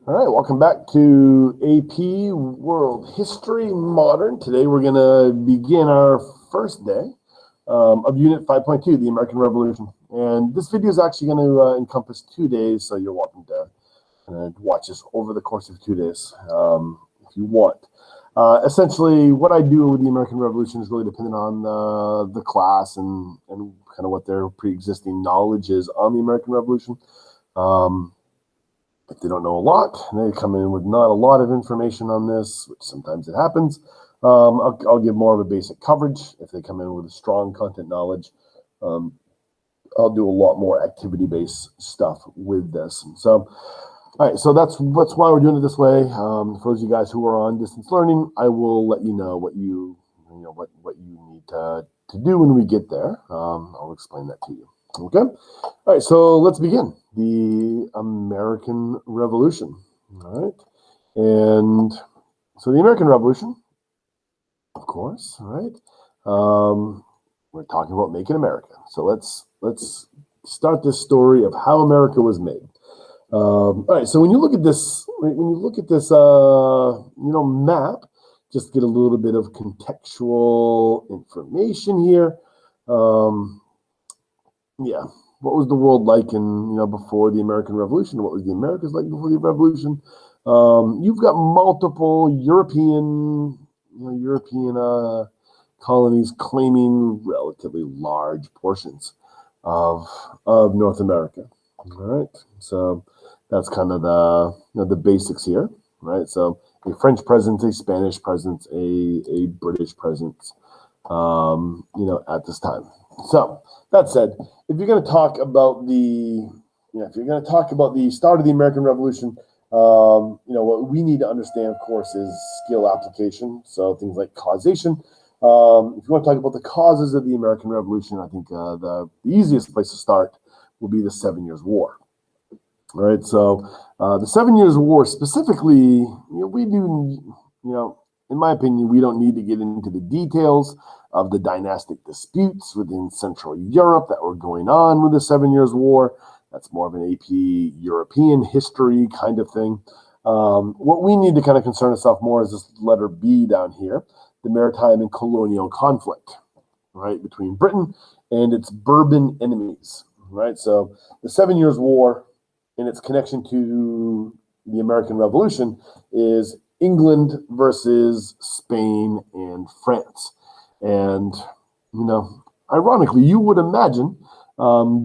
All right, welcome back to AP World History Modern. Today we're going to begin our first day of Unit 5.2, the American Revolution. And this video is actually going to encompass 2 days, so you're welcome to watch this over the course of 2 days if you want. Essentially, what I do with the American Revolution is really dependent on the class and kind of what their pre-existing knowledge is on the American Revolution. If they don't know a lot, and they come in with not a lot of information on this, which sometimes it happens, I'll give more of a basic coverage. If they come in with a strong content knowledge, I'll do a lot more activity-based stuff with this. And so, all right, so that's why we're doing it this way. For those of you guys who are on distance learning, I will let you know what you need to do when we get there. I'll explain that to you. Okay. All right. So let's begin. The American Revolution. All right. And so the American Revolution, of course. All right. We're talking about making America. So let's start this story of how America was made. All right. So when you look at this, map, just get a little bit of contextual information here. Yeah, what was the world like before the American Revolution? What was the Americas like before the Revolution? You've got multiple European colonies claiming relatively large portions of North America. All right, so that's kind of the basics here, right? So a French presence, a Spanish presence, a British presence, at this time. So that said, if you're going to talk about the start of the American Revolution, what we need to understand, of course, is skill application. So things like causation. If you want to talk about the causes of the American Revolution, I think the easiest place to start will be the 7 Years' War. All right. So the 7 Years' War specifically, we do, in my opinion, we don't need to get into the details of the dynastic disputes within Central Europe that were going on with the 7 Years' War. That's more of an AP European history kind of thing. What we need to kind of concern ourselves more is this letter B down here, the maritime and colonial conflict, right, between Britain and its Bourbon enemies, right? So the 7 Years' War in its connection to the American Revolution is England versus Spain and France. And, ironically, you would imagine,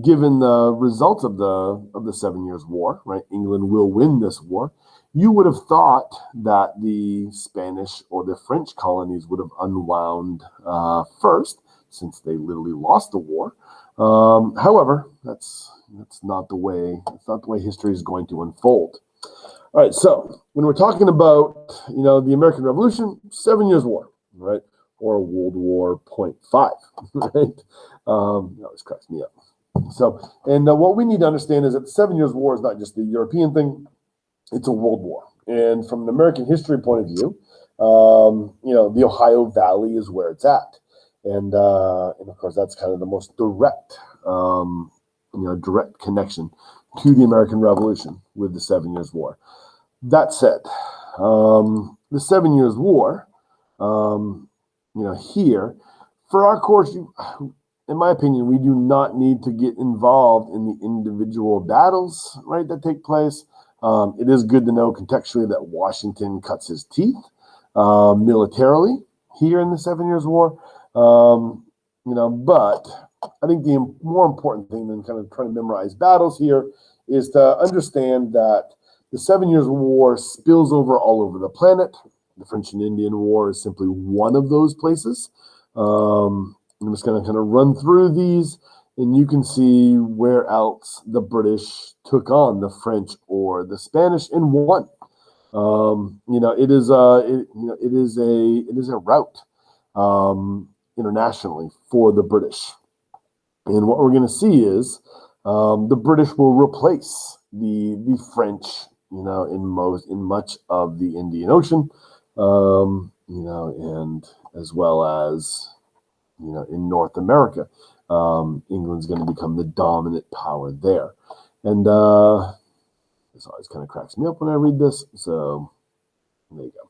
given the results of the 7 Years' War, right, England will win this war, you would have thought that the Spanish or the French colonies would have unwound first, since they literally lost the war. However, that's not the way history is going to unfold. All right, so when we're talking about the American Revolution, 7 Years' War, right? Or World War .5, right? That always cracks me up. So, and what we need to understand is that the 7 Years' War is not just a European thing; it's a world war. And from an American history point of view, the Ohio Valley is where it's at, and of course that's kind of the most direct, direct connection to the American Revolution with the 7 Years' War. That said, the 7 Years' War. Here, for our course, in my opinion, we do not need to get involved in the individual battles, right, that take place. It is good to know contextually that Washington cuts his teeth militarily here in the 7 Years' War. But I think the more important thing than kind of trying to memorize battles here is to understand that the 7 Years' War spills over all over the planet. The French and Indian War is simply one of those places. I'm just going to kind of run through these, and you can see where else the British took on the French or the Spanish and won. It is a rout internationally for the British, and what we're going to see is the British will replace the French, in much of the Indian Ocean. And as well as, in North America, England's going to become the dominant power there. And This always kind of cracks me up when I read this. So there you go.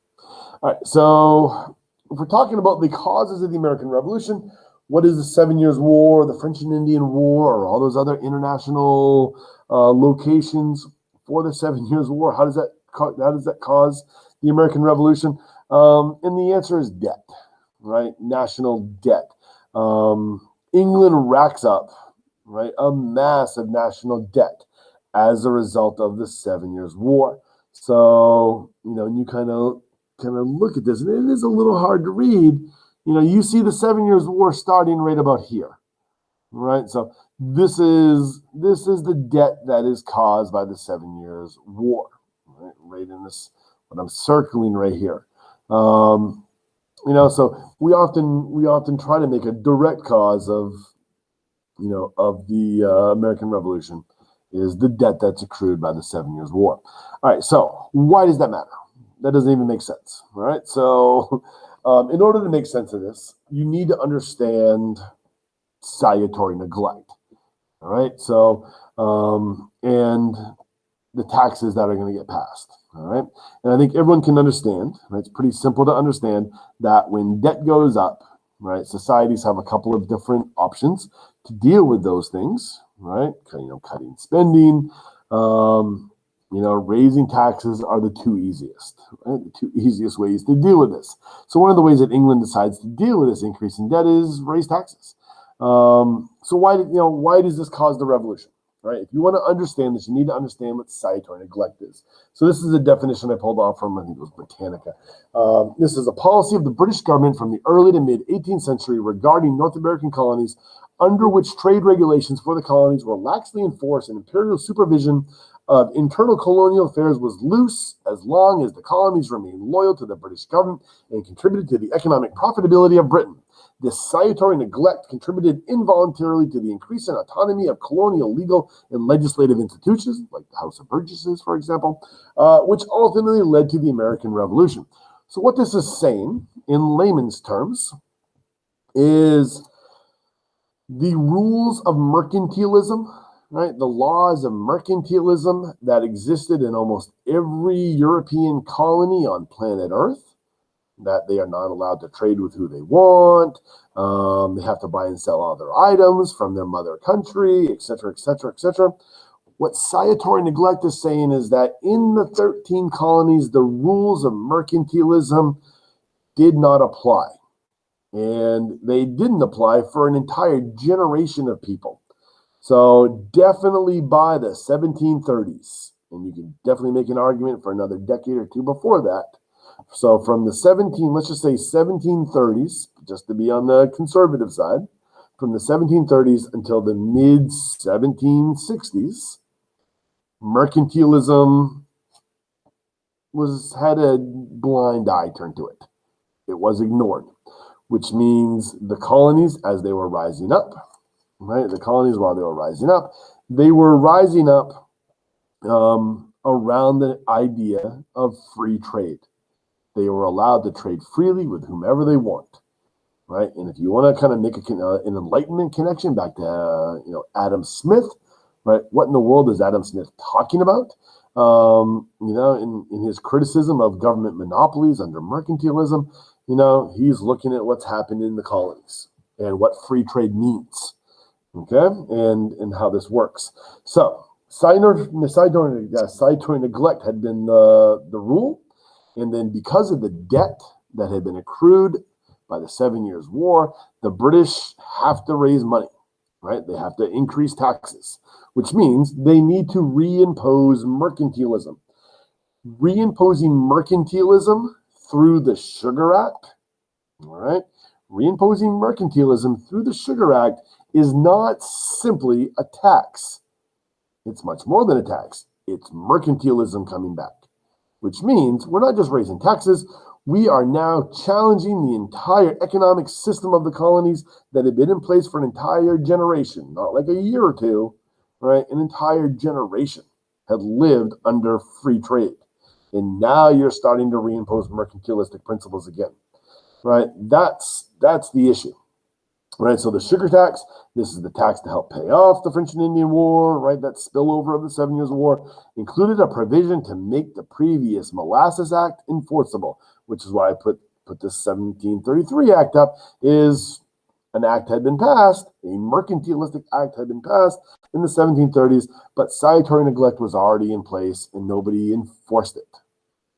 All right, so if we're talking about the causes of the American Revolution, what is the 7 Years' War, the French and Indian War, or all those other international locations for the 7 Years' War? How does that cause the American Revolution? And the answer is debt, right? National debt. England racks up, right, a massive national debt as a result of the 7 Years' War. So, you kind of look at this, and it is a little hard to read. You see the 7 Years' War starting right about here, right? So this is the debt that is caused by the 7 Years' War, right in this, what I'm circling right here. So we often try to make a direct cause of the American Revolution is the debt that's accrued by the 7 Years' War. All right, so why does that matter? That doesn't even make sense, all right? So in order to make sense of this, you need to understand salutary neglect, all right? So, and the taxes that are going to get passed, all right? And I think everyone can understand, right? It's pretty simple to understand that when debt goes up, right, societies have a couple of different options to deal with those things, right? Cutting spending, raising taxes are the two easiest, right? The two easiest ways to deal with this. So one of the ways that England decides to deal with this increase in debt is raise taxes. So why does this cause the revolution? Right? If you want to understand this, you need to understand what salutary neglect is. So this is a definition I pulled off from, I think it was Britannica. This is a policy of the British government from the early to mid 18th century regarding North American colonies, under which trade regulations for the colonies were laxly enforced and imperial supervision of internal colonial affairs was loose as long as the colonies remained loyal to the British government and contributed to the economic profitability of Britain. This salutary neglect contributed involuntarily to the increase in autonomy of colonial legal and legislative institutions, like the House of Burgesses, for example, which ultimately led to the American Revolution. So what this is saying, in layman's terms, is the rules of mercantilism, right? The laws of mercantilism that existed in almost every European colony on planet Earth, that they are not allowed to trade with who they want. They have to buy and sell all their items from their mother country, et cetera, et cetera, et cetera. What salutary neglect is saying is that in the 13 colonies, the rules of mercantilism did not apply. And they didn't apply for an entire generation of people. So definitely by the 1730s, and you can definitely make an argument for another decade or two before that. So from the 1730s, just to be on the conservative side, from the 1730s until the mid-1760s, mercantilism had a blind eye turned to it. It was ignored, which means the colonies, as they were rising up, right? The colonies, while they were rising up around the idea of free trade. They were allowed to trade freely with whomever they want, right? And if you want to kind of make an Enlightenment connection back to Adam Smith, right? What in the world is Adam Smith talking about? In his criticism of government monopolies under mercantilism, he's looking at what's happened in the colonies and what free trade means, okay, and how this works. So salutary neglect had been the rule. And then because of the debt that had been accrued by the 7 Years' War, the British have to raise money, right? They have to increase taxes, which means they need to reimpose mercantilism. Reimposing mercantilism through the Sugar Act, all right? Reimposing mercantilism through the Sugar Act is not simply a tax. It's much more than a tax. It's mercantilism coming back. Which means we're not just raising taxes, we are now challenging the entire economic system of the colonies that had been in place for an entire generation, not like a year or two, right? An entire generation had lived under free trade. And now you're starting to reimpose mercantilistic principles again, right? That's the issue. Right, so the sugar tax, this is the tax to help pay off the French and Indian War, right? That spillover of the 7 Years' War included a provision to make the previous Molasses Act enforceable, which is why I put this 1733 Act up, is an act had been passed, a mercantilistic act had been passed in the 1730s, but salutary neglect was already in place and nobody enforced it.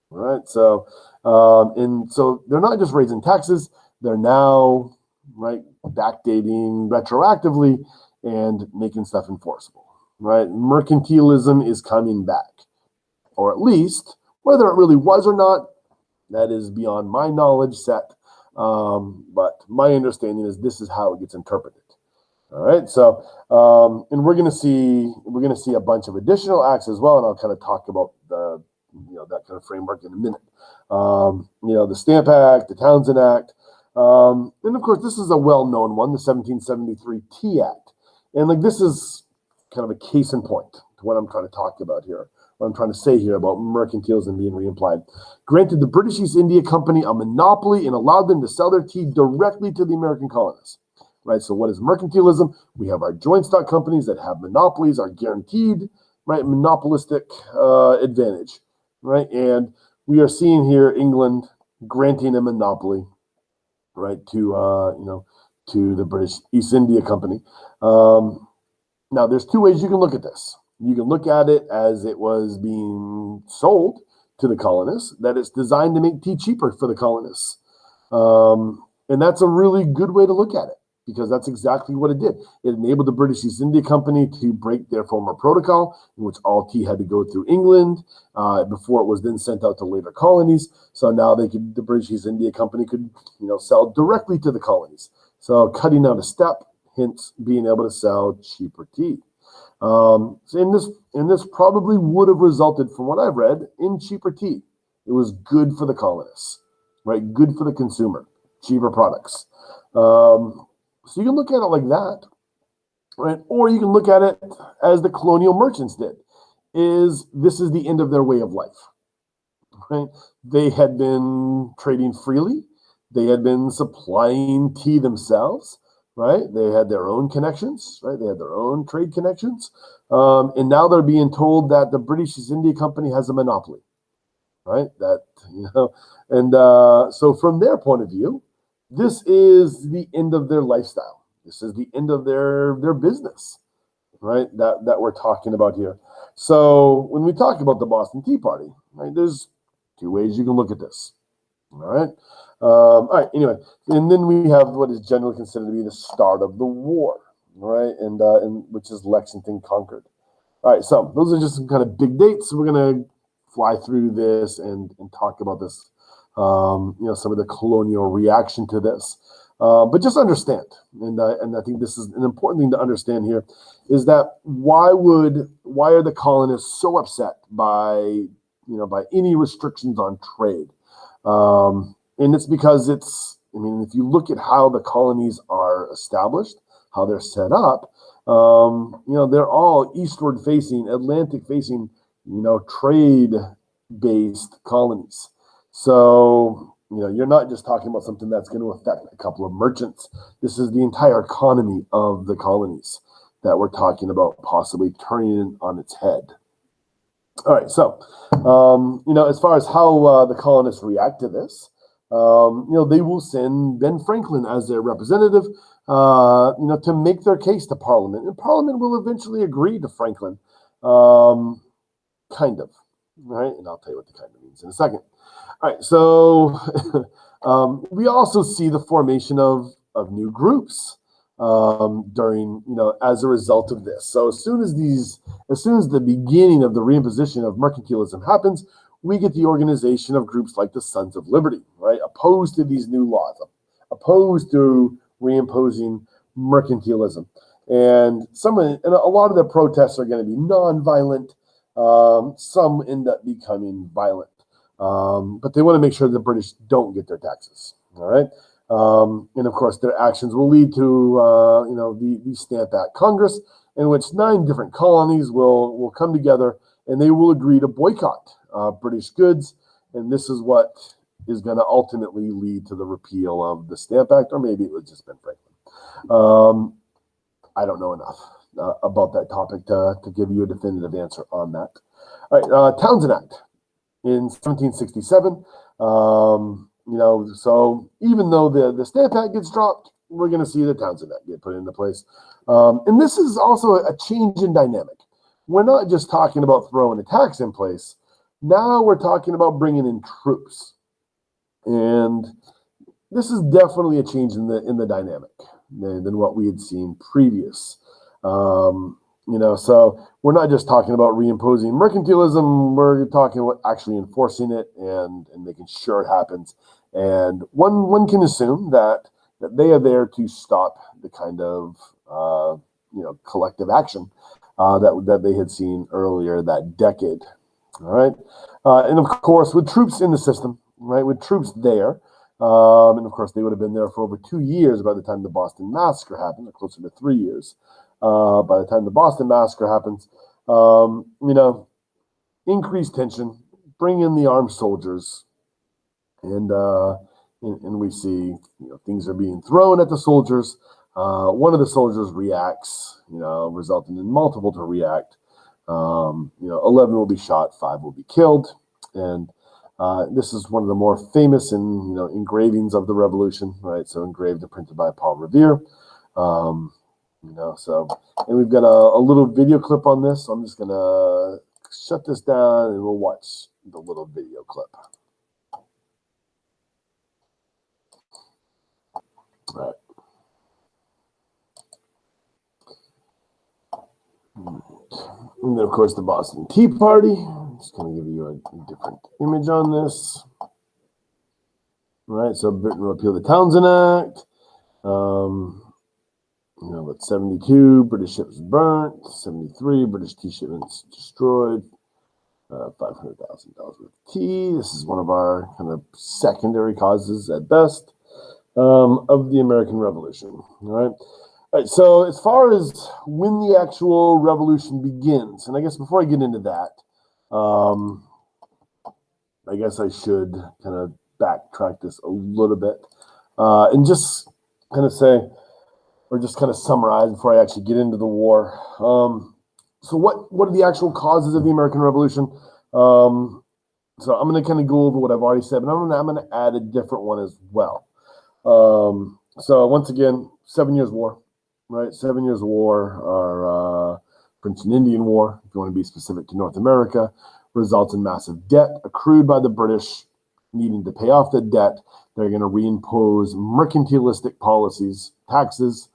Right, so and so they're not just raising taxes, they're now backdating retroactively and making stuff enforceable. Right, mercantilism is coming back, or at least whether it really was or not, that is beyond my knowledge set. But my understanding is this is how it gets interpreted. All right, so and we're going to see a bunch of additional acts as well, and I'll kind of talk about the that kind of framework in a minute. The Stamp Act, the Townsend Act, and of course this is a well-known one, the 1773 Tea Act, and this is kind of a case in point to what I'm trying to talk about here. What I'm trying to say here about mercantilism being reimplied. Granted the British East India Company a monopoly and allowed them to sell their tea directly to the American colonists. Right, so what is mercantilism? We have our joint stock companies that have monopolies, are guaranteed, right, monopolistic advantage, right? And we are seeing here England granting a monopoly, right, to the British East India Company. Now, there's two ways you can look at this. You can look at it as it was being sold to the colonists, that it's designed to make tea cheaper for the colonists. And that's a really good way to look at it, because that's exactly what it did. It enabled the British East India Company to break their former protocol, in which all tea had to go through England before it was then sent out to later colonies. So now the British East India Company could, sell directly to the colonies. So cutting out a step, hence being able to sell cheaper tea. And this probably would have resulted, from what I've read, in cheaper tea. It was good for the colonists, right? Good for the consumer, cheaper products. So you can look at it like that, right? Or you can look at it as the colonial merchants did. This is the end of their way of life, right? They had been trading freely. They had been supplying tea themselves, right? They had their own connections, right? They had their own trade connections. And now they're being told that the British East India Company has a monopoly, right? So from their point of view, this is the end of their lifestyle. This is the end of their business, right? That we're talking about here. So when we talk about the Boston Tea Party, right, there's two ways you can look at this. All right. All right. Anyway, and then we have what is generally considered to be the start of the war, right? And which is Lexington conquered. All right. So those are just some kind of big dates. We're gonna fly through this and talk about this. Some of the colonial reaction to this. But just understand, and I think this is an important thing to understand here, is that why are the colonists so upset by any restrictions on trade? And it's because if you look at how the colonies are established, how they're set up, they're all eastward facing, Atlantic facing, trade based colonies. So, you're not just talking about something that's going to affect a couple of merchants. This is the entire economy of the colonies that we're talking about possibly turning on its head. All right, so, as far as how the colonists react to this, they will send Ben Franklin as their representative, to make their case to Parliament. And Parliament will eventually agree to Franklin, kind of, right? And I'll tell you what the kind of means in a second. All right, so we also see the formation of new groups during, as a result of this. So as soon as the beginning of the reimposition of mercantilism happens, we get the organization of groups like the Sons of Liberty, right? Opposed to these new laws, opposed to reimposing mercantilism. And a lot of the protests are going to be nonviolent. Some end up becoming violent. But they want to make sure the British don't get their taxes. All right. And of course, their actions will lead to, the Stamp Act Congress, in which 9 different colonies will come together and they will agree to boycott British goods. And this is what is going to ultimately lead to the repeal of the Stamp Act, or maybe it was just Ben Franklin. I don't know enough about that topic to give you a definitive answer on that. All right, Townsend Act in 1767. So even though the Stamp Act gets dropped, we're going to see the Townsend Act get put into place. And this is also a change in dynamic. We're not just talking about throwing a tax in place. Now we're talking about bringing in troops. And this is definitely a change in the dynamic than what we had seen previous. So we're not just talking about reimposing mercantilism, we're talking about actually enforcing it and making sure it happens. And one can assume that they are there to stop the kind of collective action that they had seen earlier that decade. All right, and of course with troops in the system, right, with troops there, and of course they would have been there for over 2 years by the time the Boston Massacre happened, or closer to 3 years. By the time the Boston Massacre happens, increased tension, bring in the armed soldiers, and we see things are being thrown at the soldiers. One of the soldiers reacts, resulting in multiple to react. 11 will be shot, 5 will be killed, and this is one of the more famous engravings of the Revolution, right? So engraved and printed by Paul Revere. And we've got a little video clip on this. So I'm just gonna shut this down and we'll watch the little video clip. All right. And then, of course, the Boston Tea Party. I'm just going to give you a different image on this. All right, so Britain will repeal the Townsend Act. About 72 British ships burnt, 73 British tea shipments destroyed, $500,000 worth of tea. This is one of our kind of secondary causes at best of the American Revolution. All right. All right, so as far as when the actual revolution begins, and I guess before I get into that, I guess I should kind of backtrack this a little bit and just kind of say, or just kind of summarize before I actually get into the war. So what are the actual causes of the American Revolution? So I'm going to kind of go over what I've already said, but I'm going to add a different one as well. So once again, 7 Years' War, right? 7 Years' War, or French and Indian War, if you want to be specific to North America, results in massive debt accrued by the British. Needing to pay off the debt, they're going to reimpose mercantilistic policies, taxes,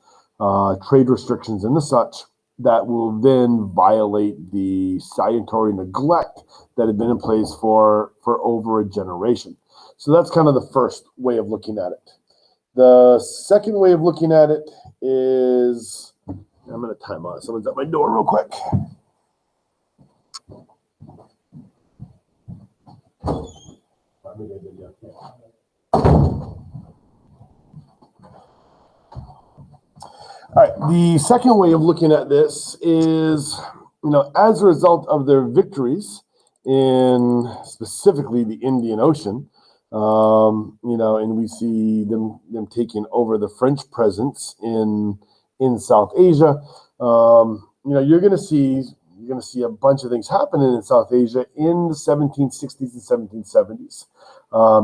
trade restrictions, and the such that will then violate the salutary neglect that had been in place for over a generation. So that's kind of the first way of looking at it. The second way of looking at it is, I'm going to time out. Someone's at my door real quick. All right, the second way of looking at this is, as a result of their victories in specifically the Indian Ocean, and we see them taking over the French presence in South Asia. You're going to see a bunch of things happening in South Asia in the 1760s and 1770s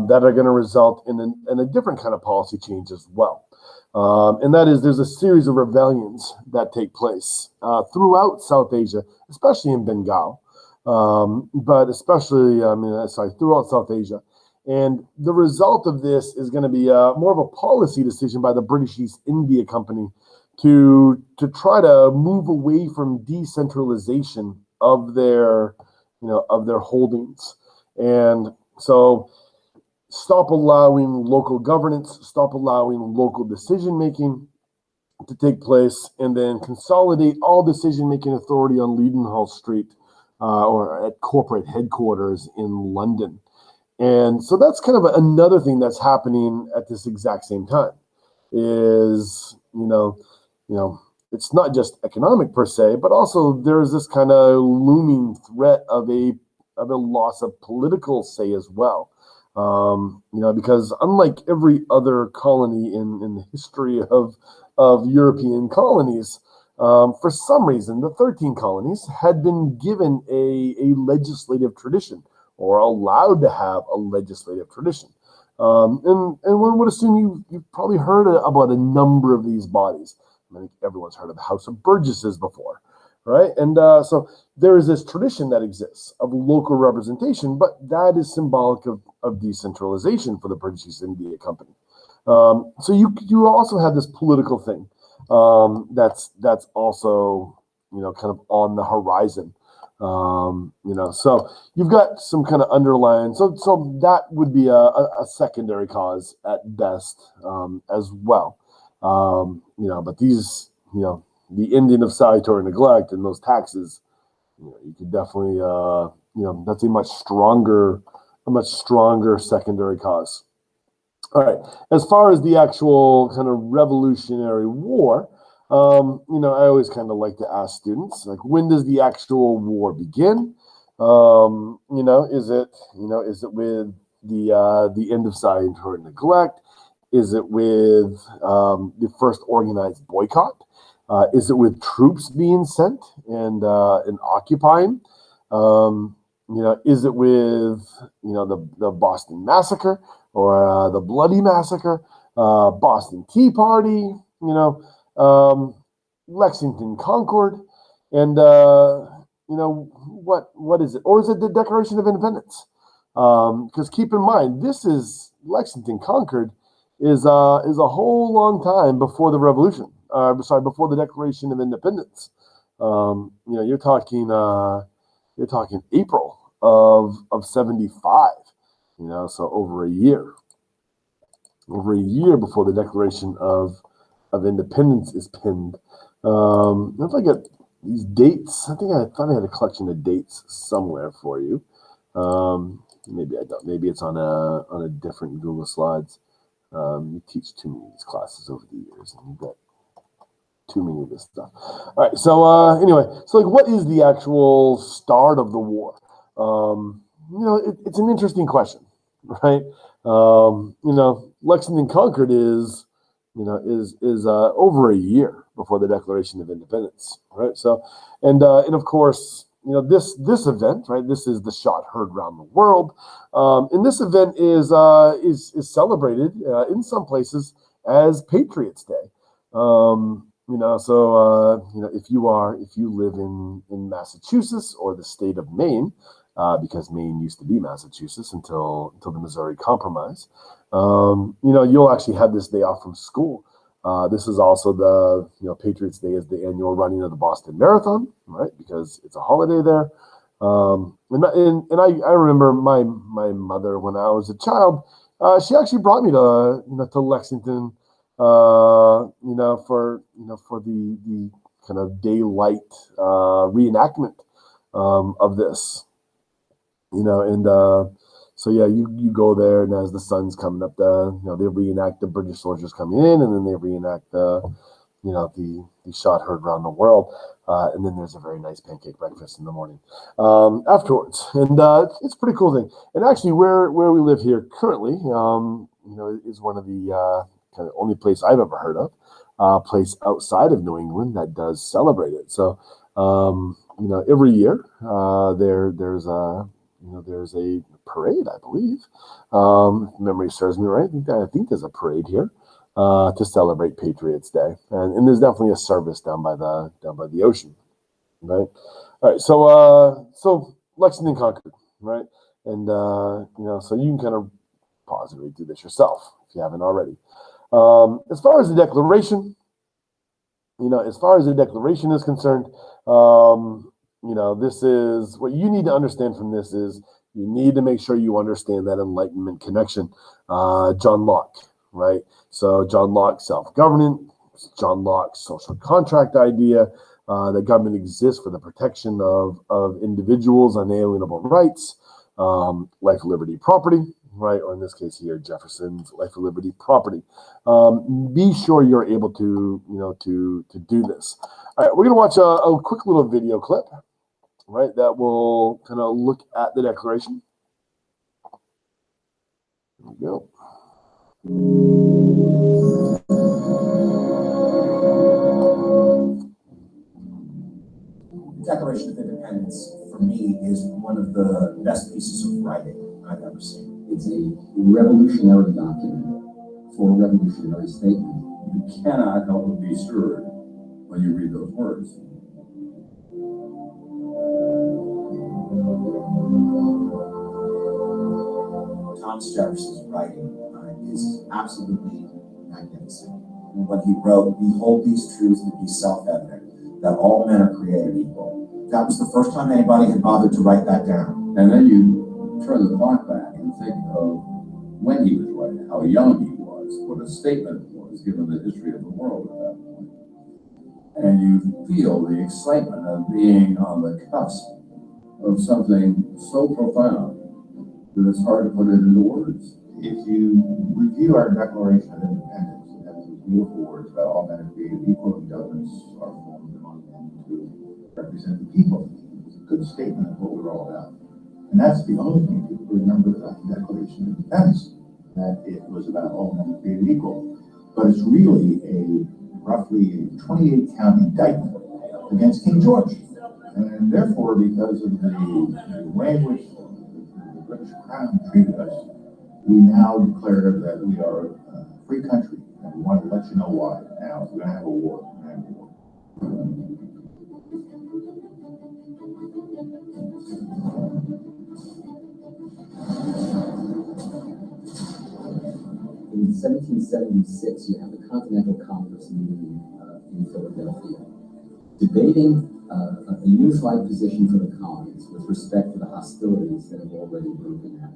that are going to result in a different kind of policy change as well. And that is, there's a series of rebellions that take place throughout South Asia, especially in Bengal, but especially, throughout South Asia. And the result of this is going to be more of a policy decision by the British East India Company to try to move away from decentralization of their holdings. And so stop allowing local governance, stop allowing local decision-making to take place, and then consolidate all decision-making authority on Leadenhall Street or at corporate headquarters in London. And so that's kind of another thing that's happening at this exact same time is, it's not just economic per se, but also there's this kind of looming threat of a loss of political say as well. Because unlike every other colony in the history of of European colonies, for some reason, the 13 colonies had been given a legislative tradition, or allowed to have a legislative tradition. And one would assume you've probably heard about a number of these bodies. I think everyone's heard of the House of Burgesses before, right? And so there is this tradition that exists of local representation, but that is symbolic of decentralization for the British East India Company. So you also have this political thing that's also, kind of on the horizon. So you've got some kind of underlying, so that would be a secondary cause at best, as well. But these, the Indian of salutary neglect and those taxes, you could definitely, that's a much stronger secondary cause. All right. As far as the actual kind of Revolutionary War, I always kind of like to ask students, like, when does the actual war begin? Is it with the end of salutary neglect? Is it with the first organized boycott? Is it with troops being sent and occupying? Is it with the Boston Massacre, or the Bloody Massacre, Boston Tea Party, Lexington Concord, and what is it? Or is it the Declaration of Independence? Because keep in mind, this is Lexington Concord is a whole long time before the Revolution. Before the Declaration of Independence. You're talking April of 75. So over a year before the Declaration of Independence is penned. If I get these dates, I thought I had a collection of dates somewhere for you. Maybe I don't. Maybe it's on a different Google Slides. You teach too many of these classes over the years, and you've got too many of this stuff. All right. So anyway, what is the actual start of the war? It's an interesting question, right? Lexington Concord is over a year before the Declaration of Independence, right? So, and of course, this event, right? This is the shot heard around the world, and this event is celebrated in some places as Patriots Day. If you live in Massachusetts or the state of Maine, because Maine used to be Massachusetts until the Missouri Compromise, you'll actually have this day off from school. This is also the Patriots Day is the annual running of the Boston Marathon, right? Because it's a holiday there. And I remember my mother, when I was a child, she actually brought me to Lexington, for the kind of daylight reenactment of this, so yeah, you go there, and as the sun's coming up, they reenact the British soldiers coming in, and then they reenact the shot heard around the world, and then there's a very nice pancake breakfast in the morning afterwards, and it's a pretty cool thing. And actually, where we live here currently, is one of the kind of only place I've ever heard of, place outside of New England that does celebrate it. So, every year there's a parade, I believe. If memory serves me right, I think there's a parade here to celebrate Patriots Day, and there's definitely a service down by the ocean, right? All right, so Lexington Concord, right? And so you can kind of pause and read through this yourself if you haven't already. As far as the Declaration, is concerned, this is what you need to understand from this is you need to make sure you understand that Enlightenment connection. John Locke, right? So John Locke, self-governance, John Locke's social contract idea, that government exists for the protection of individuals' unalienable rights, life, liberty, property, right? Or in this case here, Jefferson's life, liberty, property. Be sure you're able to do this. All right, we're going to watch a quick little video clip, right, that will kind of look at the Declaration. Here we go. Declaration of Independence, for me, is one of the best pieces of writing I've ever seen. It's a revolutionary document for a revolutionary statement. You cannot help but be stirred when you read those words. Thomas Jefferson's writing is absolutely magnificent. When he wrote, "Behold these truths to be self-evident, that all men are created equal." That was the first time anybody had bothered to write that down. And then you turn the clock back and think of when he was writing, how young he was, what a statement it was, given the history of the world at that point. And you feel the excitement of being on the cusp of something so profound that it's hard to put it into words. If you review our Declaration of Independence, it has these beautiful words about all men are created equal and governments are formed among men to represent the people. It's a good statement of what we're all about. And that's the only thing people remember about the Declaration of Independence, that it was about all men are created equal. But it's really a roughly a 28-count indictment against King George. And therefore, because of the way in which the British Crown treated us, we now declare that we are a free country, and we want to let you know why. Now, we're going to have a war. We're going to have a war. In 1776, you have the Continental Congress meeting in Philadelphia, debating a unified position for the colonies with respect to the hostilities that have already broken out.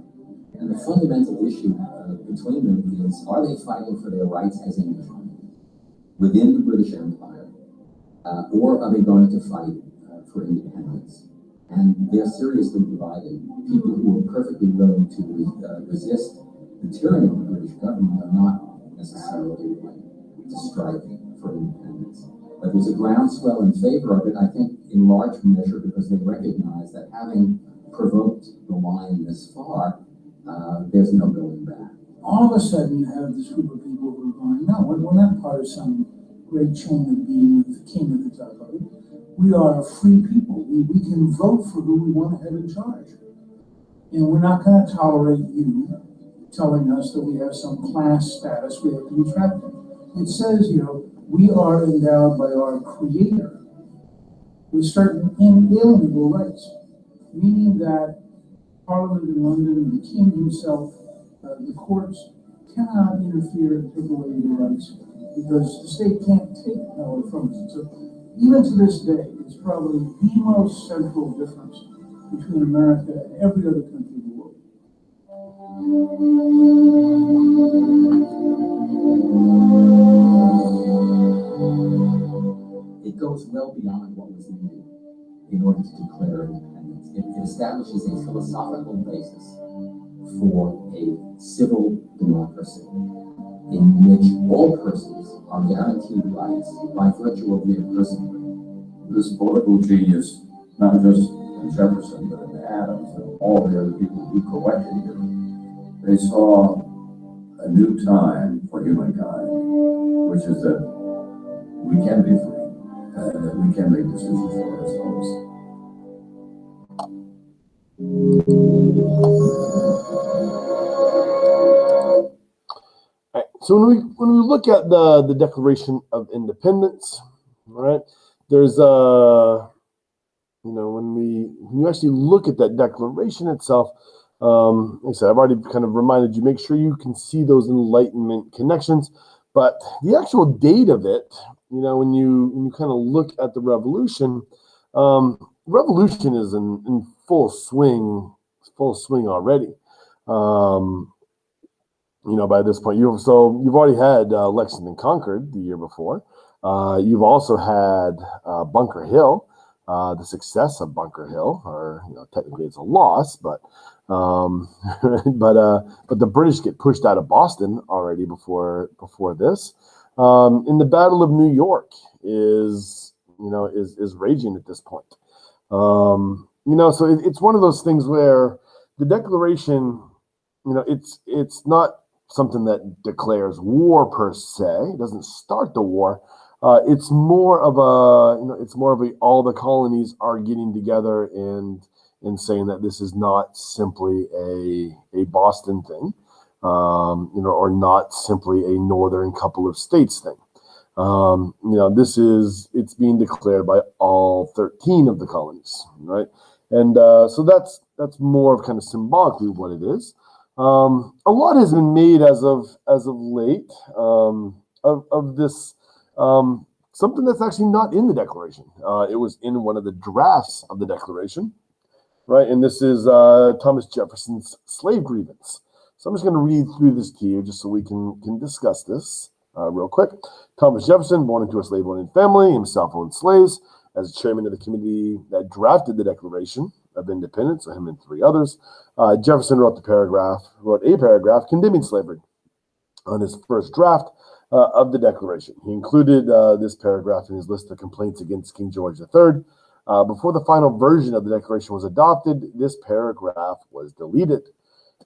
And the fundamental issue between them is, are they fighting for their rights as Englishmen within the British Empire, or are they going to fight for independence? And they're seriously divided. People who are perfectly willing to resist the tyranny of the British government are not necessarily striving for independence. But there's a groundswell in favor of it, I think, in large measure because they recognize that having provoked the line this far, there's no going back. All of a sudden, you have this group of people who are going, no, we're not part of some great chain of being with the king at the top of it. We are a free people. We can vote for who we want to have in charge. And we're not going to tolerate you telling us that we have some class status we have to be trapped in. It says, we are endowed by our Creator with certain inalienable rights, meaning that Parliament in London, the King himself, the courts cannot interfere and take away your rights because the state can't take power from us. So even to this day, it's probably the most central difference between America and every other country in the world. It goes well beyond what was needed in order to declare independence. It establishes a philosophical basis for a civil democracy in which all persons are guaranteed rights by virtue of their personhood. This political genius, not just in Jefferson, but in Adams and all the other people who collected here, they saw a new time for humankind, which is that we can be free and that we can make decisions for ourselves. All right. So when we look at the Declaration of Independence, all right, there's when you actually look at that declaration itself, like I said, I've already kind of reminded you, make sure you can see those Enlightenment connections. But the actual date of it, when you kind of look at the revolution, revolution is in full swing already. By this point, you've already had Lexington conquered the year before. You've also had Bunker Hill, the success of Bunker Hill, or technically it's a loss, but the British get pushed out of Boston already before this. And the Battle of New York is raging at this point. So it's one of those things where the Declaration, it's not something that declares war per se. It doesn't start the war, It's more of a, all the colonies are getting together and saying that this is not simply a Boston thing, or not simply a northern couple of states thing. It's being declared by all 13 of the colonies, right? And so that's more of kind of symbolically what it is. A lot has been made as of late of this, something that's actually not in the Declaration. It was in one of the drafts of the Declaration, right? And this is Thomas Jefferson's slave grievance. So I'm just going to read through this to you just so we can discuss this real quick. Thomas Jefferson, born into a slave-owning family, himself owned slaves. As chairman of the committee that drafted the Declaration of Independence, so him and three others, Jefferson wrote a paragraph condemning slavery on his first draft of the Declaration. He included this paragraph in his list of complaints against King George III. Before the final version of the Declaration was adopted, this paragraph was deleted.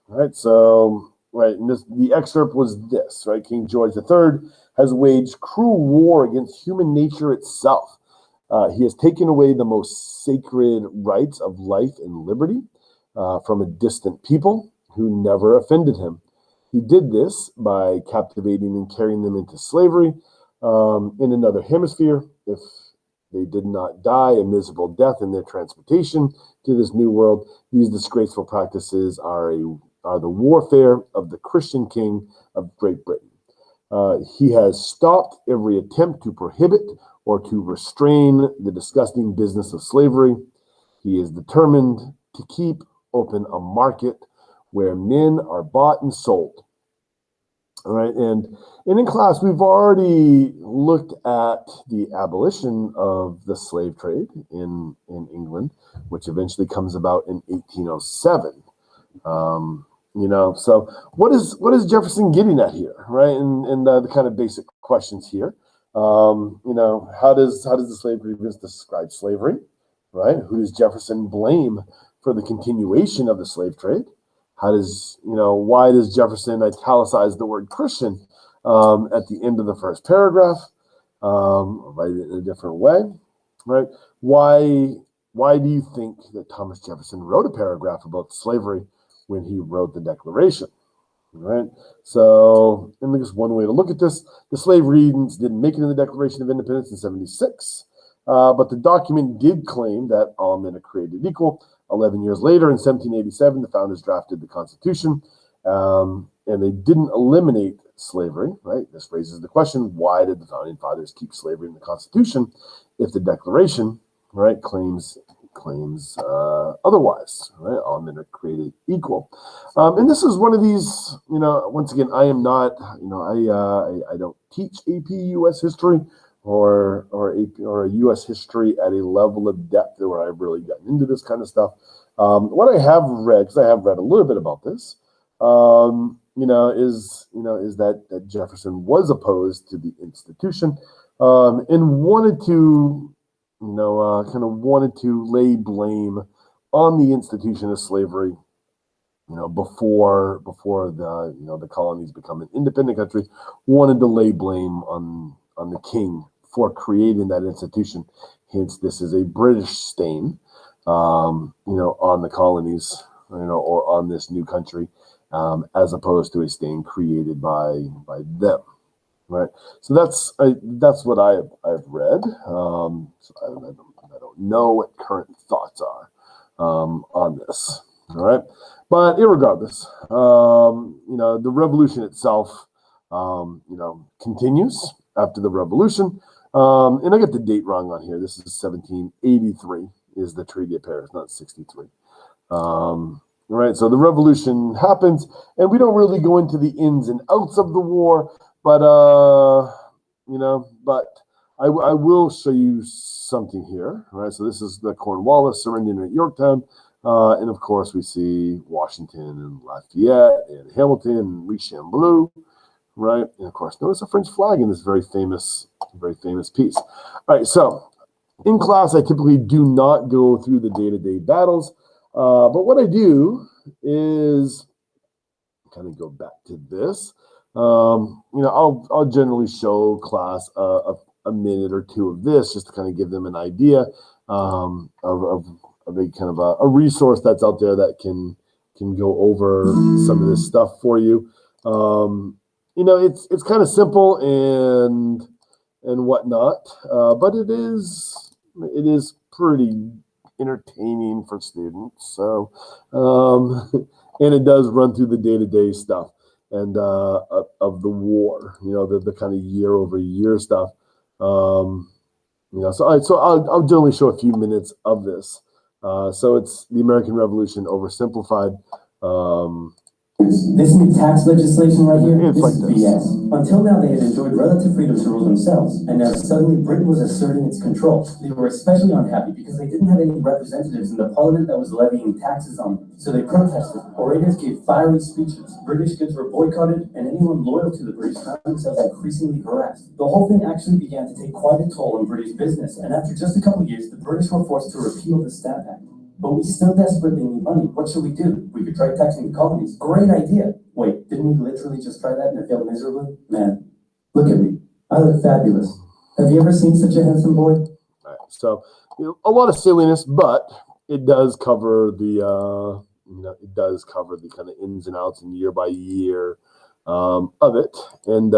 Right, so and the excerpt was this, right? King George III has waged cruel war against human nature itself. He has taken away the most sacred rights of life and liberty from a distant people who never offended him. He did this by captivating and carrying them into slavery in another hemisphere. If they did not die a miserable death in their transportation to this new world, these disgraceful practices are the warfare of the Christian king of Great Britain. He has stopped every attempt to prohibit or to restrain the disgusting business of slavery. He is determined to keep open a market where men are bought and sold. All right, and in class, we've already looked at the abolition of the slave trade in England, which eventually comes about in 1807. So what is Jefferson getting at here, right? And the kind of basic questions here. How does the slave grievance describe slavery, right? Who does Jefferson blame for the continuation of the slave trade? Why does Jefferson italicize the word Christian at the end of the first paragraph? Write it in a different way, right? Why do you think that Thomas Jefferson wrote a paragraph about slavery when he wrote the Declaration? Right. So, and just one way to look at this: the slave grievance didn't make it in the Declaration of Independence in '76, but the document did claim that all men are created equal. 11 years later, in 1787, the founders drafted the Constitution, and they didn't eliminate slavery. Right. This raises the question: why did the founding fathers keep slavery in the Constitution if the Declaration, right, claims otherwise, right? All men are created equal. And this is one of these, once again, I am not, I don't teach AP U.S. history or a U.S. history at a level of depth where I've really gotten into this kind of stuff. What I have read, because I have read a little bit about this, is that Jefferson was opposed to the institution and wanted to wanted to lay blame on the institution of slavery, before the colonies become an independent country, wanted to lay blame on the king for creating that institution. Hence, this is a British stain, on the colonies, or on this new country, as opposed to a stain created by them. Right, so that's what I've read. So I don't know what current thoughts are on this. All right, but irregardless, the revolution itself, continues after the revolution. And I get the date wrong on here. This is 1783 is the Treaty of Paris, not 63. Right, so the revolution happens, and we don't really go into the ins and outs of the war. But I will show you something here, right? So this is the Cornwallis surrendering at Yorktown, and of course we see Washington and Lafayette and Hamilton and Rochambeau, right? And of course, notice a French flag in this very famous piece. All right, so in class, I typically do not go through the day-to-day battles, but what I do is kind of go back to this. I'll generally show class a a minute or two of this just to kind of give them an idea of a kind of a resource that's out there that can go over some of this stuff for you. It's kind of simple and whatnot, but it is pretty entertaining for students. So, and it does run through the day-to-day stuff and of the war, the kind of year-over-year stuff. So I'll generally show a few minutes of this. So it's the American Revolution oversimplified. This new tax legislation right here, It's this like is this. BS. Until now, they had enjoyed relative freedom to rule themselves, and now suddenly Britain was asserting its control. They were especially unhappy because they didn't have any representatives in the parliament that was levying taxes on them. So they protested. Orators gave fiery speeches. British goods were boycotted, and anyone loyal to the British found themselves increasingly harassed. The whole thing actually began to take quite a toll on British business, and after just a couple of years, the British were forced to repeal the Stamp Act. But we still desperately need money. What should we do? We could try taxing the colonies. Great idea. Wait, didn't we literally just try that and it failed miserably? Man, look at me. I look fabulous. Have you ever seen such a handsome boy? All right, so a lot of silliness, but it does cover the kind of ins and outs and year by year of it, and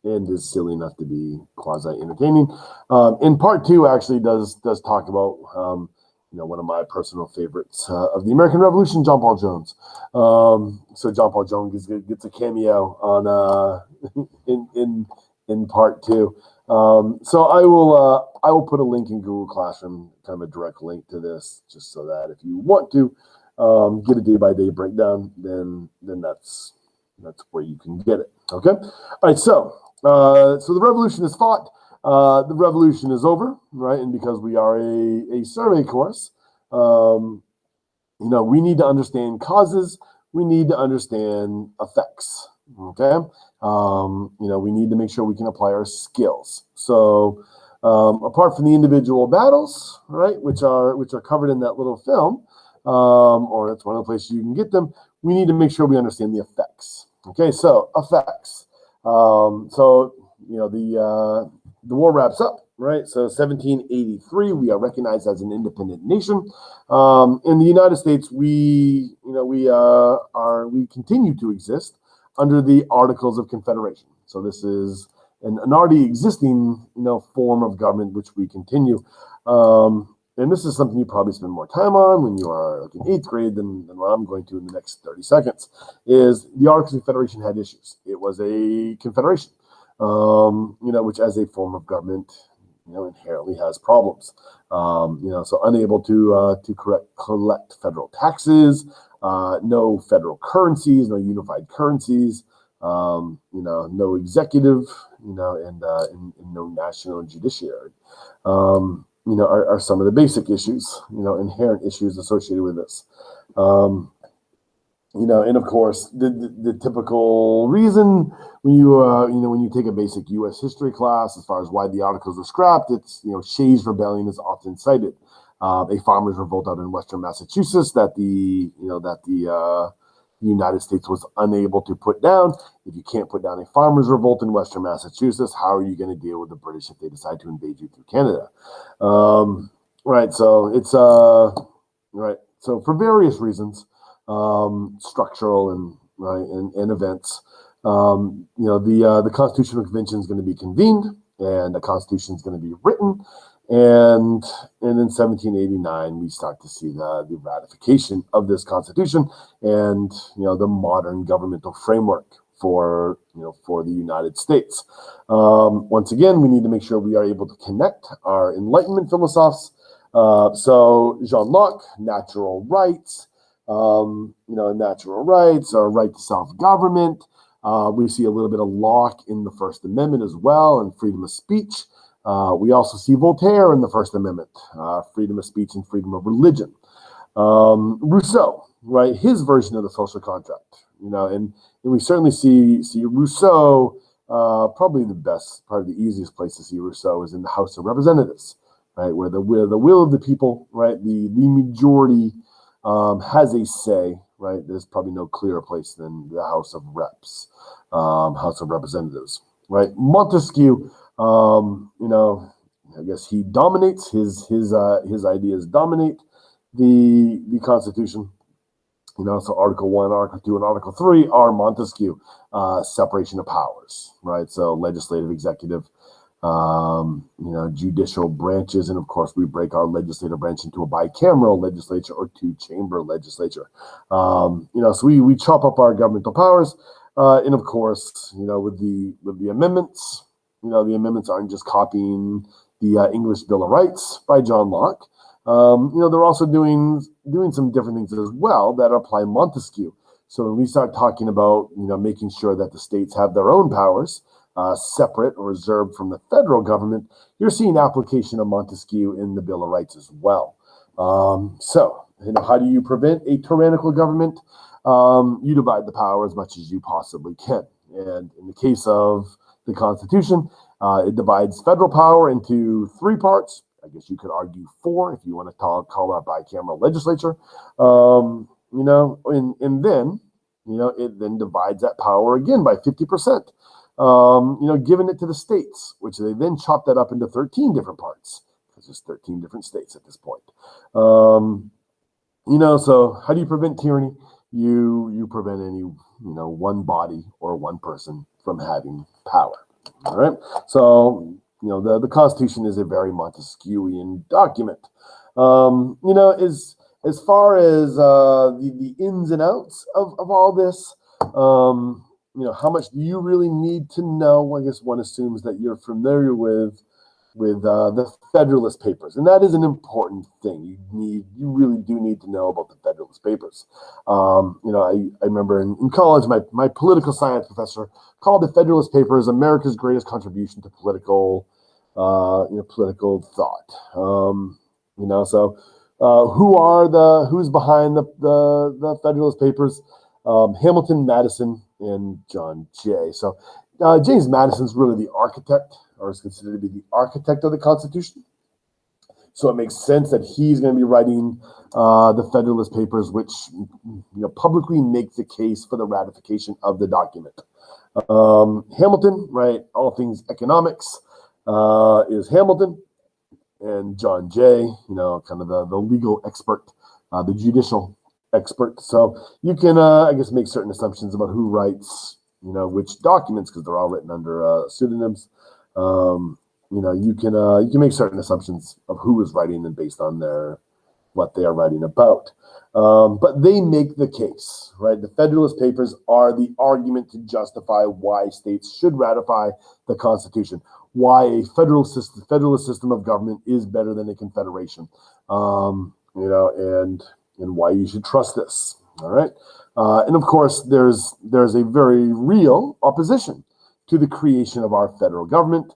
and is silly enough to be quasi entertaining. In part two, actually does talk about one of my personal favorites of the American Revolution, John Paul Jones. So John Paul Jones gets a cameo on in part two. So I will put a link in Google Classroom, kind of a direct link to this, just so that if you want to get a day-by-day breakdown, then that's where you can get it. Okay. All right. So the revolution is fought. The revolution is over, right? And because we are a survey course, we need to understand causes. We need to understand effects. Okay. We need to make sure we can apply our skills. So, apart from the individual battles, right, which are covered in that little film, or that's one of the places you can get them, we need to make sure we understand the effects. Okay. So effects. The war wraps up, right? So 1783, we are recognized as an independent nation. In the United States, we continue to exist under the Articles of Confederation. So this is an already existing, form of government which we continue. And this is something you probably spend more time on when you are like in 8th grade than what I'm going to in the next 30 seconds, is the Articles of Confederation had issues. It was a confederation, which as a form of government, inherently has problems. So unable to collect federal taxes, no federal currencies, no unified currencies, no executive, and no national judiciary. Are some of the basic issues, inherent issues associated with this. And of course, the typical reason when you take a basic U.S. history class, as far as why the Articles were scrapped, it's, Shays' Rebellion is often cited. A farmers' revolt out in Western Massachusetts that the United States was unable to put down. If you can't put down a farmers' revolt in Western Massachusetts, how are you going to deal with the British if they decide to invade you through Canada? Right. So it's right. So for various reasons, structural and events, the Constitutional Convention is going to be convened, and the Constitution is going to be written. And in 1789, we start to see the ratification of this Constitution and, the modern governmental framework for the United States. Once again, we need to make sure we are able to connect our Enlightenment philosophers. So John Locke, natural rights, natural rights, our right to self-government. We see a little bit of Locke in the First Amendment as well, and freedom of speech. We also see Voltaire in the First Amendment, freedom of speech and freedom of religion. Rousseau, right, his version of the social contract, and we certainly see Rousseau, probably the easiest place to see Rousseau is in the House of Representatives, right, where the will of the people, right, the majority has a say, right. There's probably no clearer place than the House of Reps, House of Representatives. right? Montesquieu, I guess he dominates his ideas dominate the Constitution. So Article 1, Article 2, and Article 3 are Montesquieu, separation of powers, right? So legislative, executive, judicial branches, and of course we break our legislative branch into a bicameral legislature or two-chamber legislature. So we chop up our governmental powers, and of course, with the amendments, the amendments aren't just copying the English Bill of Rights by John Locke. They're also doing some different things as well that apply Montesquieu. So when we start talking about, making sure that the states have their own powers, separate or reserved from the federal government, you're seeing application of Montesquieu in the Bill of Rights as well. How do you prevent a tyrannical government? You divide the power as much as you possibly can. And in the case of the Constitution, it divides federal power into three parts. I guess you could argue four if you want to call it a bicameral legislature. And then, it then divides that power again by 50%. Giving it to the states, which they then chop that up into 13 different parts, because there's 13 different states at this point. So how do you prevent tyranny? You prevent any, one body or one person from having power. All right. So, the Constitution is a very Montesquieuian document. As far as the ins and outs of all this, how much do you really need to know? I guess one assumes that you're familiar with the Federalist Papers, and that is an important thing. You really do need to know about the Federalist Papers. I remember in college, my political science professor called the Federalist Papers America's greatest contribution to political thought. Who's behind the Federalist Papers? Hamilton, Madison, and John Jay. So James Madison's really the architect, or is considered to be the architect of the Constitution. So it makes sense that he's going to be writing the Federalist Papers, which publicly make the case for the ratification of the document. Hamilton, right? All things economics is Hamilton, and John Jay, kind of the legal expert, the judicial expert. So you can, I guess, make certain assumptions about who writes, which documents, because they're all written under pseudonyms. You can make certain assumptions of who is writing and based on what they are writing about. But they make the case, right? The Federalist Papers are the argument to justify why states should ratify the Constitution, why a federalist system of government is better than a confederation, and why you should trust this. All right. And of course, there's a very real opposition to the creation of our federal government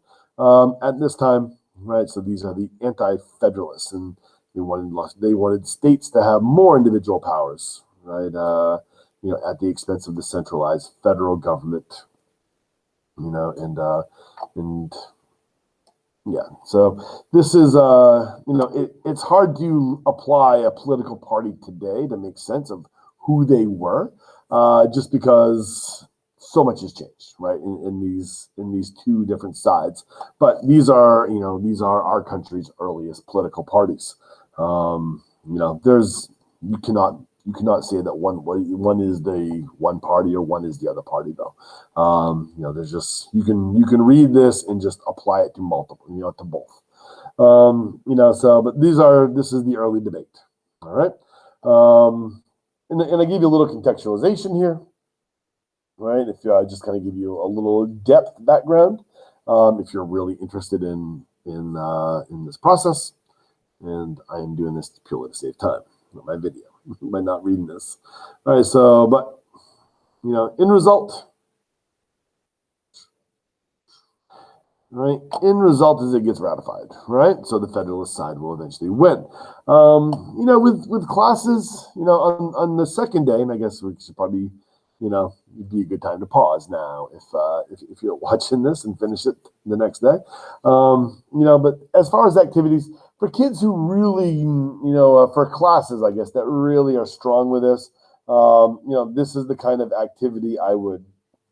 at this time, right? So these are the Anti-Federalists, and they wanted states to have more individual powers, right? At the expense of the centralized federal government, and yeah. So this is it's hard to apply a political party today to make sense of who they were, just because so much has changed, right? In these two different sides. But these are our country's earliest political parties. You cannot say that one is the one party or one is the other party, though. There's just you can read this and just apply it to multiple, to both. But this is the early debate. All right. And I give you a little contextualization here, right? If I just kind of give you a little depth background, if you're really interested in this process, and I am doing this purely to save time, my video, by not reading this. All right. So, but end result. Right, end result is it gets ratified, right? So the Federalist side will eventually win. With classes, on the second day, and I guess we should probably, it'd be a good time to pause now if you're watching this and finish it the next day. But as far as activities for kids who really, for classes, I guess that really are strong with this, this is the kind of activity I would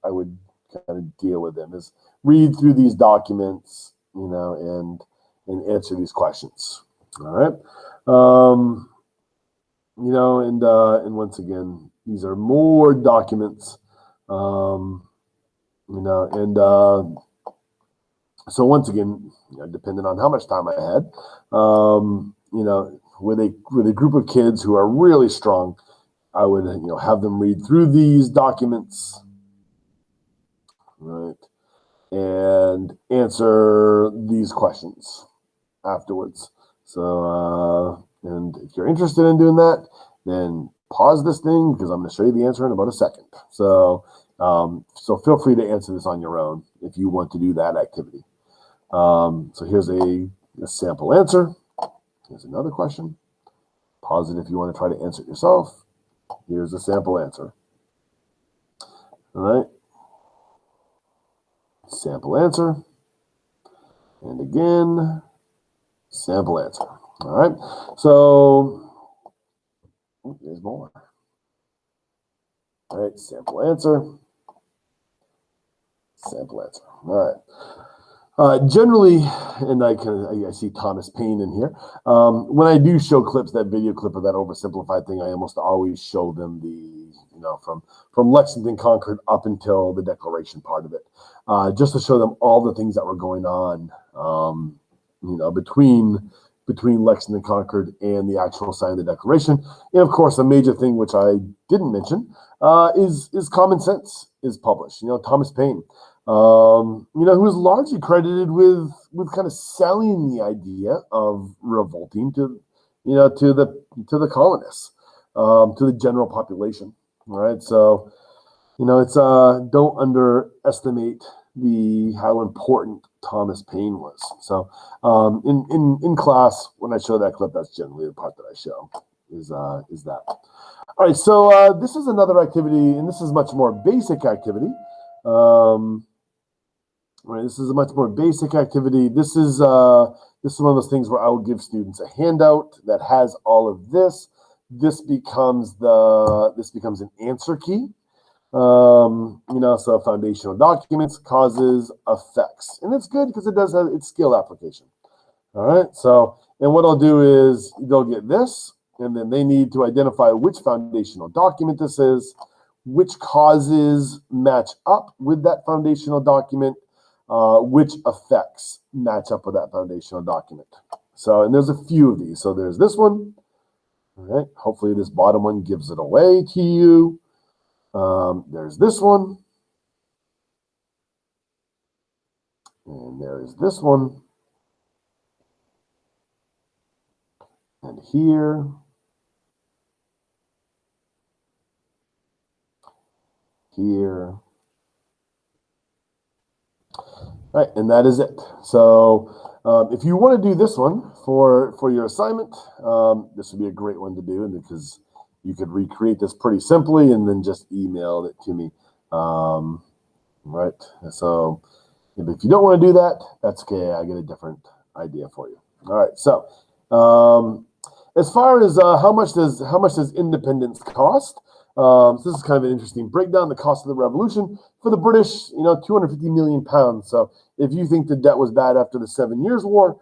kind kind of deal with them, is read through these documents, and answer these questions. All right. And once again, these are more documents, so once again, depending on how much time I had, with a group of kids who are really strong, I would, have them read through these documents, right, and answer these questions afterwards. So, and if you're interested in doing that, then pause this thing because I'm going to show you the answer in about a second. So, so feel free to answer this on your own if you want to do that activity. So here's a sample answer. Here's another question. Pause it if you want to try to answer it yourself. Here's a sample answer. All right. Sample answer. And again, sample answer. All right. So there's more. All right. Sample answer. Sample answer. All right. Generally, and I see Thomas Paine in here. When I do show clips, that video clip of that oversimplified thing, I almost always show them the, from Lexington Concord up until the Declaration part of it, just to show them all the things that were going on, between Lexington Concord and the actual signing of the Declaration. And of course, a major thing which I didn't mention is Common Sense is published. Thomas Paine. Who is largely credited with kind of selling the idea of revolting to the colonists, to the general population, right? So, it's don't underestimate how important Thomas Paine was. So, in class when I show that clip, that's generally the part that I show is that. All right, so this is another activity, and this is much more basic activity. Right, this is a much more basic activity. This is one of those things where I will give students a handout that has all of this. This becomes an answer key. So foundational documents, causes, effects, and it's good because it does have its skill application. All right. So, and what I'll do is they'll get this, and then they need to identify which foundational document this is, which causes match up with that foundational document. Which effects match up with that foundational document. So, and there's a few of these. So there's this one. All right. Hopefully this bottom one gives it away to you. There's this one. And there's this one. And here. Here. All right, and that is it. So if you want to do this one for your assignment, this would be a great one to do, and because you could recreate this pretty simply and then just email it to me. Right. So if you don't want to do that, that's okay. I get a different idea for you. All right. So as far as how much does independence cost? So this is kind of an interesting breakdown. The cost of the revolution for the British, 250 million pounds. So if you think the debt was bad after the 7 Years' War,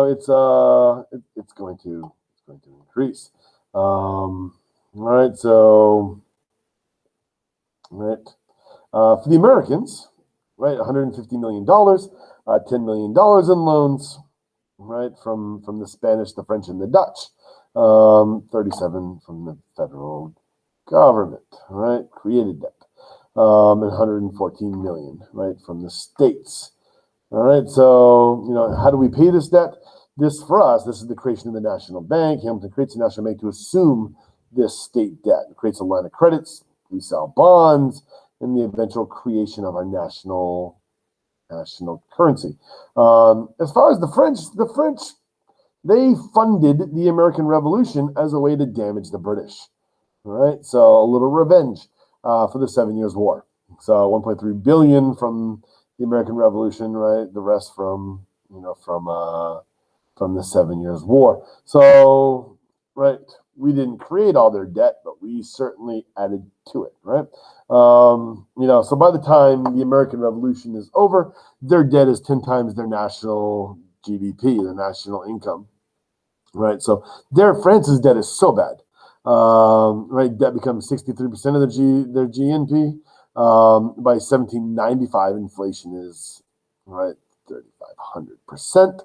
it's going to increase. All right. So, right. For the Americans, right, $150 million, $10 million in loans, right, from the Spanish, the French, and the Dutch. 37 from the federal government, right? Created debt. And 114 million, right, from the states. All right, so, how do we pay this debt? This, for us, this is the creation of the National Bank. Hamilton creates a national bank to assume this state debt. It creates a line of credits. We sell bonds, and the eventual creation of our national currency. As far as the French, they funded the American Revolution as a way to damage the British. All right, so a little revenge for the 7 Years' War. So 1.3 billion from the American Revolution, right? The rest from the 7 Years' War. So, right, we didn't create all their debt, but we certainly added to it, right? So by the time the American Revolution is over, their debt is 10 times their national GDP, their national income, right? So France's debt is so bad, right? Debt becomes 63% of their GNP. By 1795, inflation is, right, 3,500%.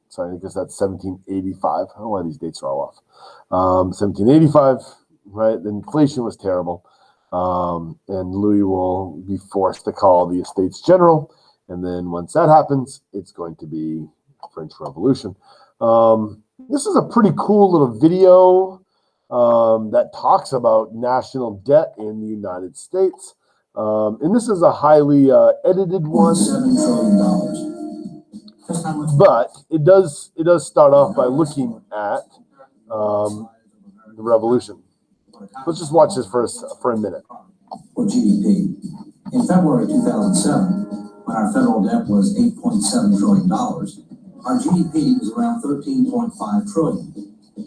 Sorry, I guess that's 1785. I don't know why these dates are all off. 1785, right? The inflation was terrible. And Louis will be forced to call the Estates General. And then once that happens, it's going to be French Revolution. This is a pretty cool little video that talks about national debt in the United States. And this is a highly edited one. $7 trillion. But it does start off by looking at the revolution. Let's just watch this for a minute. Or GDP. In February 2007, when our federal debt was $8.7 trillion, our GDP was around $13.5 trillion.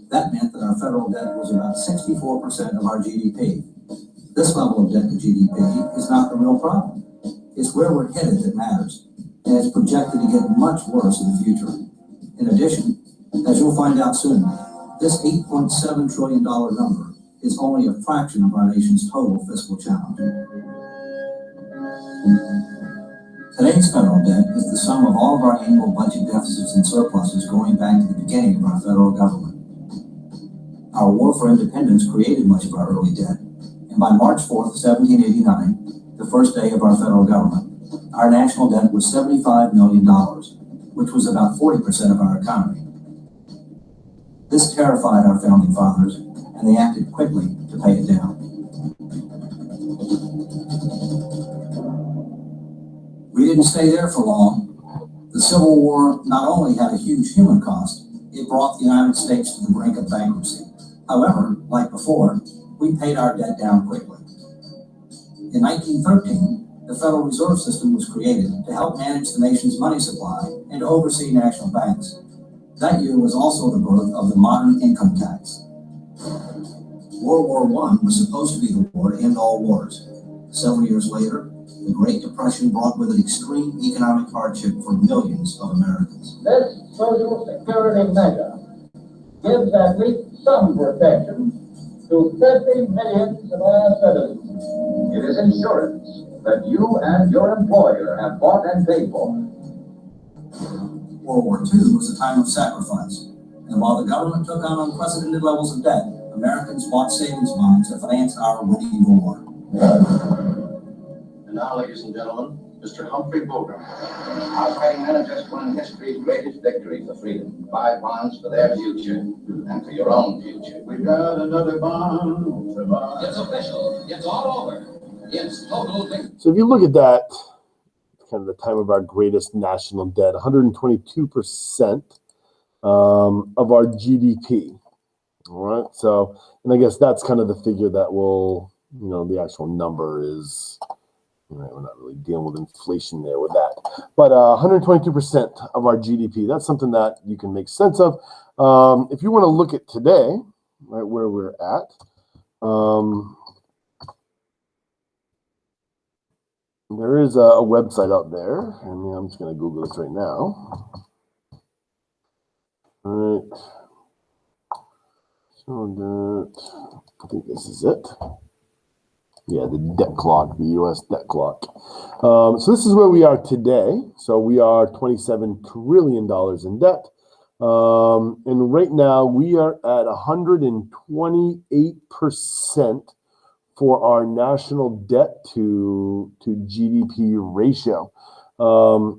That meant that our federal debt was about 64% of our GDP. This level of debt to GDP is not the real problem. It's where we're headed that matters, and it's projected to get much worse in the future. In addition, as you'll find out soon, this $8.7 trillion number is only a fraction of our nation's total fiscal challenge. Today's federal debt is the sum of all of our annual budget deficits and surpluses going back to the beginning of our federal government. Our war for independence created much of our early debt, and by March 4th, 1789, the first day of our federal government, our national debt was $75 million, which was about 40% of our economy. This terrified our founding fathers, and they acted quickly to pay it down. We didn't stay there for long. The Civil War not only had a huge human cost, it brought the United States to the brink of bankruptcy. However, like before, we paid our debt down quickly. In 1913, the Federal Reserve System was created to help manage the nation's money supply and to oversee national banks. That year was also the birth of the modern income tax. World War I was supposed to be the war to end all wars. Several years later, the Great Depression brought with it extreme economic hardship for millions of Americans. This Social Security measure gives at least some protection to 50 millions of our citizens. It is insurance that you and your employer have bought and paid for. World War II was a time of sacrifice, and while the government took on unprecedented levels of debt, Americans bought savings bonds to finance our winning the war. And now, ladies and gentlemen, Mr. Humphrey Bogart. Our fighting men have just won history's greatest victory for freedom. 5 bonds for their future and for your own future. We got another bond. It's official. It's all over. It's total victory. So if you look at that, kind of the time of our greatest national debt, 122% of our GDP. All right. So, and I guess that's kind of the figure that will, the actual number is, we're not really dealing with inflation there with that. But 122% of our GDP, that's something that you can make sense of. If you want to look at today, right, where we're at, there is a website out there, and I'm just going to Google this right now. All right. So that, I think this is it. Yeah, the debt clock, the U.S. debt clock. So this is where we are today. So we are $27 trillion in debt. And right now we are at 128% for our national debt to GDP ratio,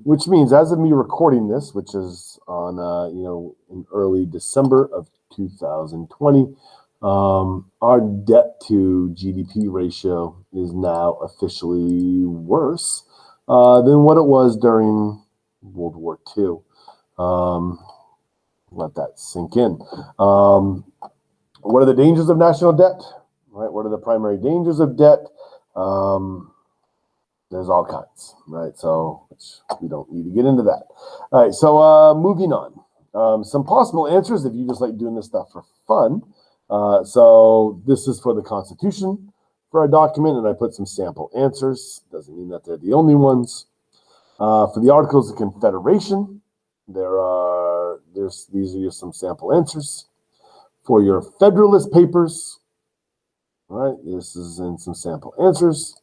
which means as of me recording this, which is on in early December of 2020, our debt to GDP ratio is now officially worse than what it was during World War II. Let that sink in. What are the dangers of national debt? Right? What are the primary dangers of debt? There's all kinds, right? So we don't need to get into that. All right, so moving on. some possible answers if you just like doing this stuff for fun. So this is for the Constitution for our document, and I put some sample answers. Doesn't mean that they're the only ones. For the Articles of Confederation, these are just some sample answers. For your Federalist Papers, all right, this is in some sample answers.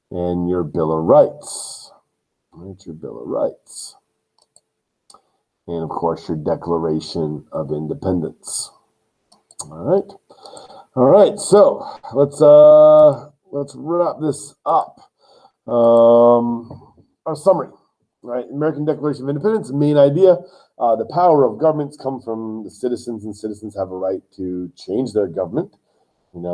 And your Bill of Rights, all right, your Bill of Rights. And of course, your Declaration of Independence. All right. So let's wrap this up. Our summary, right? American Declaration of Independence, main idea: the power of governments comes from the citizens, and citizens have a right to change their government.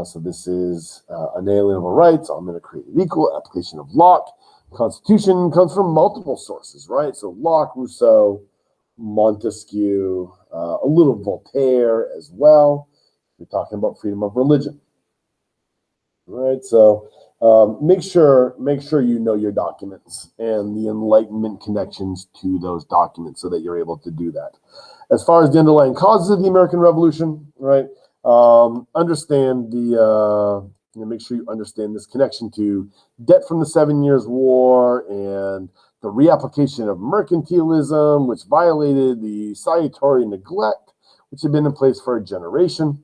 So this is unalienable rights. All men are created equal. Application of Locke. Constitution comes from multiple sources, right? So Locke, Rousseau, Montesquieu, a little Voltaire as well. We're talking about freedom of religion, right? So make sure you know your documents and the Enlightenment connections to those documents so that you're able to do that. As far as the underlying causes of the American Revolution, right? Understand make sure you understand this connection to debt from the 7 Years' War and the reapplication of mercantilism, which violated the Salutary Neglect, which had been in place for a generation.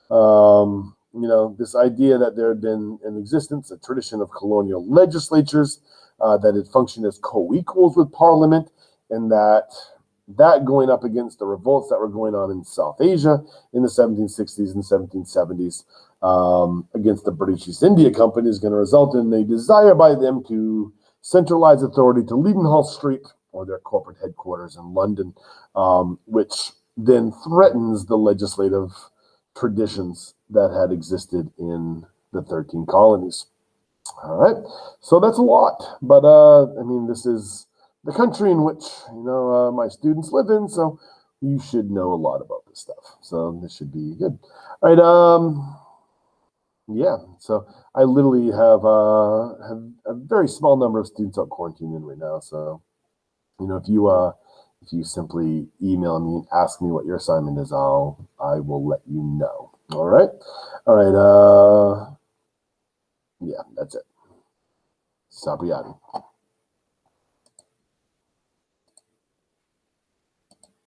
This idea that there had been in existence a tradition of colonial legislatures that had functioned as co-equals with Parliament, and that going up against the revolts that were going on in South Asia in the 1760s and 1770s against the British East India Company is going to result in a desire by them to centralize authority to Leadenhall Street, or their corporate headquarters in London, which then threatens the legislative traditions that had existed in the 13 colonies. All right, so that's a lot, but this is the country in which my students live in, so you should know a lot about this stuff. So this should be good. All right. Yeah. So I literally have a very small number of students out quarantining right now. So if you simply email me and ask me what your assignment is, I will let you know. All right. Yeah, that's it. Sabriani.